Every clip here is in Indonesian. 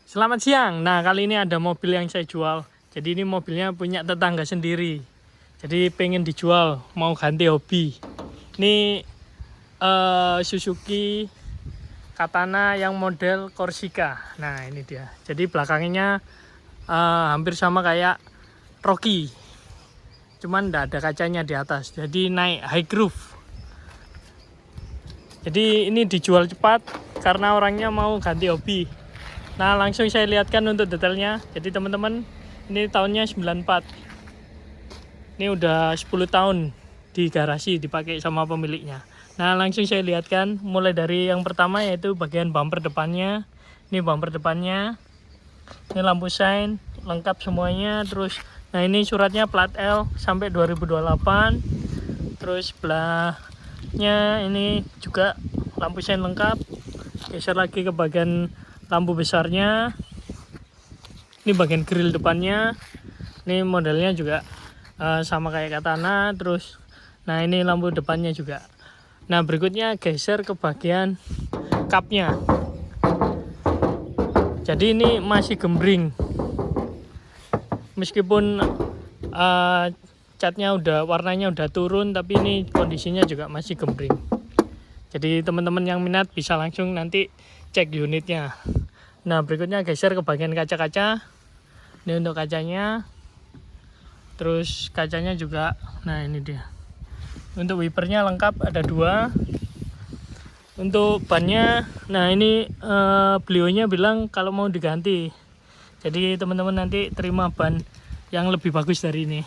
Selamat siang. Nah, kali ini ada mobil yang saya jual. Jadi ini mobilnya punya tetangga sendiri. Jadi pengen dijual, mau ganti hobi. Ini Suzuki Katana yang model Corsica. Nah, ini dia. Jadi belakangnya hampir sama kayak Rocky. Cuman tidak ada kacanya di atas. Jadi naik high roof. Jadi ini dijual cepat karena orangnya mau ganti hobi. Nah, langsung saya lihatkan untuk detailnya. Jadi teman-teman, ini tahunnya 94. Ini udah 10 tahun di garasi dipakai sama pemiliknya. Nah, langsung saya lihatkan mulai dari yang pertama yaitu bagian bumper depannya. Ini bumper depannya. Ini lampu sein lengkap semuanya. Terus nah ini suratnya plat L sampai 2028. Terus sebelahnya ini juga lampu sein lengkap. Geser lagi ke bagian lampu besarnya. Ini bagian grill depannya. Ini modelnya juga sama kayak Katana. Terus nah ini lampu depannya juga. Nah, berikutnya geser ke bagian kapnya. Jadi ini masih gembring. Meskipun catnya warnanya udah turun, tapi ini kondisinya juga masih gembring. Jadi teman-teman yang minat bisa langsung nanti cek unitnya. Nah, berikutnya geser ke bagian kaca-kaca. Ini untuk kacanya. Terus kacanya juga, nah ini dia. Untuk wipernya lengkap, ada 2. Untuk bannya, nah ini beliaunya bilang kalau mau diganti. Jadi teman-teman nanti terima ban yang lebih bagus dari ini.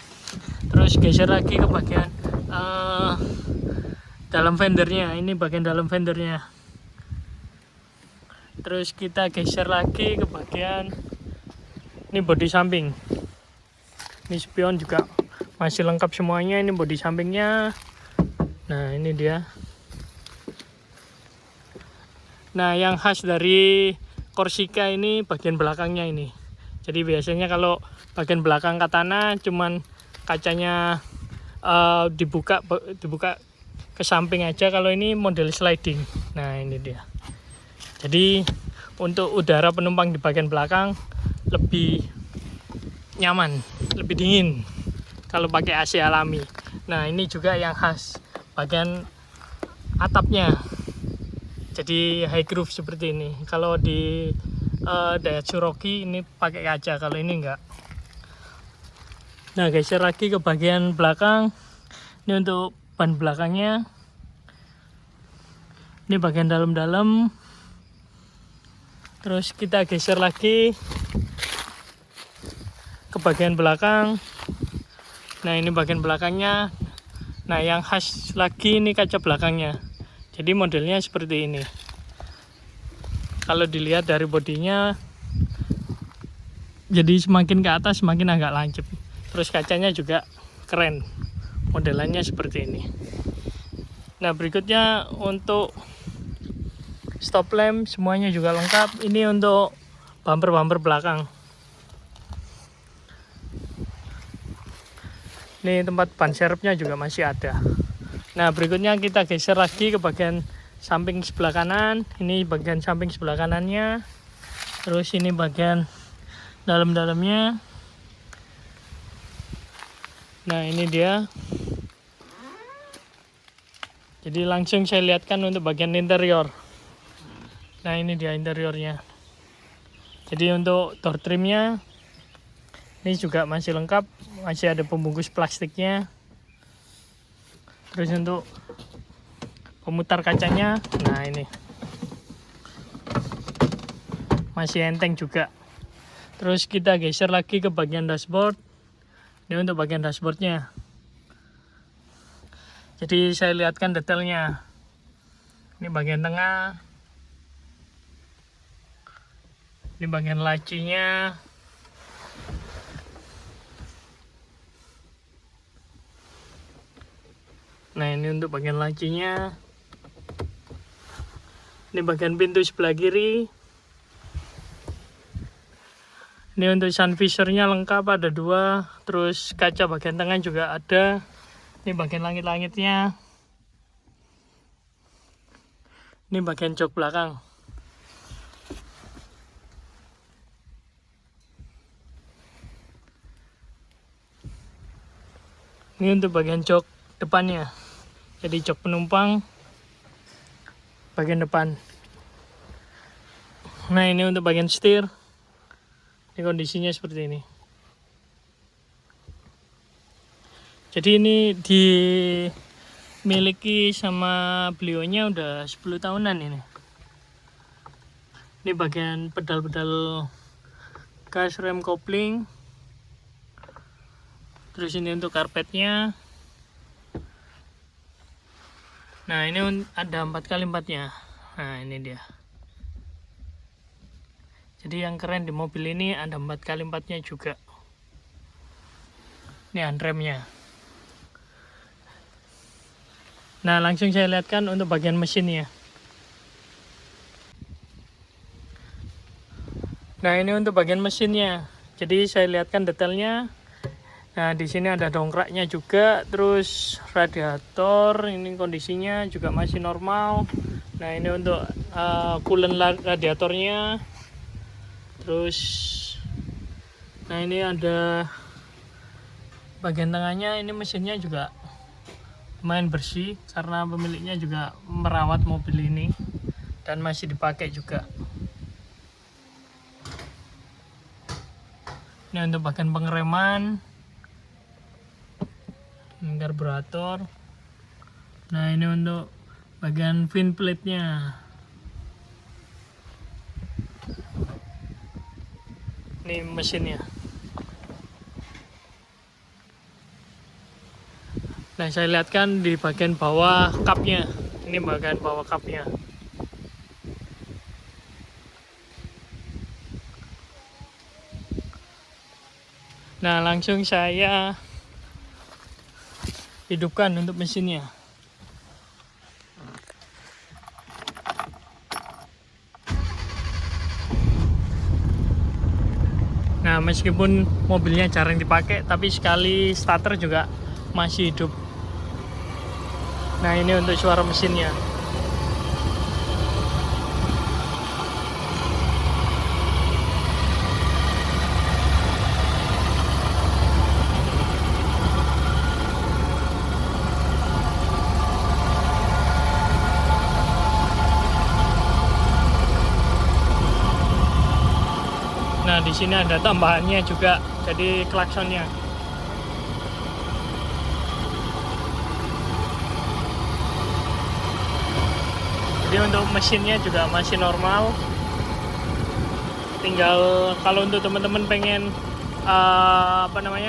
Terus geser lagi ke bagian dalam fendernya. Ini bagian dalam fendernya. Terus kita geser lagi ke bagian ini bodi samping. Ini spion juga masih lengkap semuanya. Ini bodi sampingnya. Nah, ini dia. Nah, yang khas dari Corsica ini bagian belakangnya ini. Jadi biasanya kalau bagian belakang Katana cuman kacanya dibuka ke samping aja. Kalau ini model sliding. Nah, ini dia. Jadi untuk udara penumpang di bagian belakang lebih nyaman, lebih dingin kalau pakai AC alami. Nah, ini juga yang khas bagian atapnya. Jadi high roof seperti ini. Kalau di Daihatsu Rocky ini pakai kaca, kalau ini enggak. Nah, geser lagi ke bagian belakang. Ini untuk ban belakangnya. Ini bagian dalam-dalam. Terus kita geser lagi ke bagian belakang. Nah, ini bagian belakangnya. Nah, yang khas lagi ini kaca belakangnya. Jadi modelnya seperti ini. Kalau dilihat dari bodinya, jadi semakin ke atas semakin agak lancip. Terus kacanya juga keren. Modelannya seperti ini. Nah, berikutnya untuk stop lamp semuanya juga lengkap. Ini untuk bumper-bumper belakang. Ini tempat ban serepnya juga masih ada. Nah, berikutnya kita geser lagi ke bagian samping sebelah kanan. Ini bagian samping sebelah kanannya. Terus ini bagian dalam-dalamnya. Nah, ini dia. Jadi langsung saya lihatkan untuk bagian interior. Nah, ini dia interiornya. Jadi untuk door trimnya ini juga masih lengkap, masih ada pembungkus plastiknya. Terus untuk pemutar kacanya, nah ini masih enteng juga. Terus kita geser lagi ke bagian dashboard. Ini untuk bagian dashboardnya. Jadi saya lihatkan detailnya. Ini bagian tengah. Ini bagian lacinya. Nah, ini untuk bagian lacinya. Ini bagian pintu sebelah kiri. Ini untuk sun visornya lengkap, ada 2. Terus kaca bagian tengah juga ada. Ini bagian langit-langitnya. Ini bagian jok belakang. Ini untuk bagian jok depannya. Jadi jok penumpang bagian depan. Nah, ini untuk bagian setir. Ini kondisinya seperti ini. Jadi ini dimiliki sama beliaunya udah 10 tahunan ini. Ini bagian pedal-pedal gas, rem, kopling. Terus ini untuk karpetnya. Nah, ini ada 4x4-nya. Nah, ini dia. Jadi yang keren di mobil ini ada 4x4-nya juga. Ini handremnya. Nah, langsung saya lihatkan untuk bagian mesinnya. Nah, ini untuk bagian mesinnya. Jadi saya lihatkan detailnya. Nah, di sini ada dongkraknya juga, terus radiator ini kondisinya juga masih normal. Nah, ini untuk coolant radiatornya. Terus nah, ini ada bagian tengahnya, ini mesinnya juga lumayan bersih karena pemiliknya juga merawat mobil ini dan masih dipakai juga. Ini untuk bagian pengereman, karburator. Nah, ini untuk bagian fin plate-nya. Ini mesinnya. Nah, saya lihatkan di bagian bawah kapnya. Ini bagian bawah kapnya. Nah, langsung saya hidupkan untuk mesinnya. Nah, meskipun mobilnya jarang dipakai, tapi sekali starter juga masih hidup. Nah, ini untuk suara mesinnya. Nah, di sini ada tambahannya juga, jadi klaksonnya. Jadi untuk mesinnya juga masih normal. Tinggal kalau untuk teman-teman pengen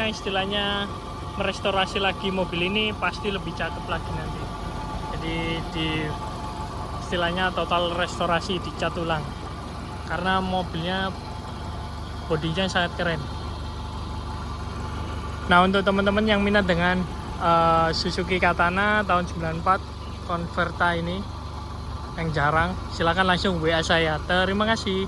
istilahnya merestorasi lagi mobil ini, pasti lebih cakep lagi nanti. Jadi di istilahnya total restorasi, dicat ulang. Karena mobilnya bodinya sangat keren. Nah, untuk teman-teman yang minat dengan Suzuki Katana tahun 94 Converta ini yang jarang, silakan langsung WA saya. Terima kasih.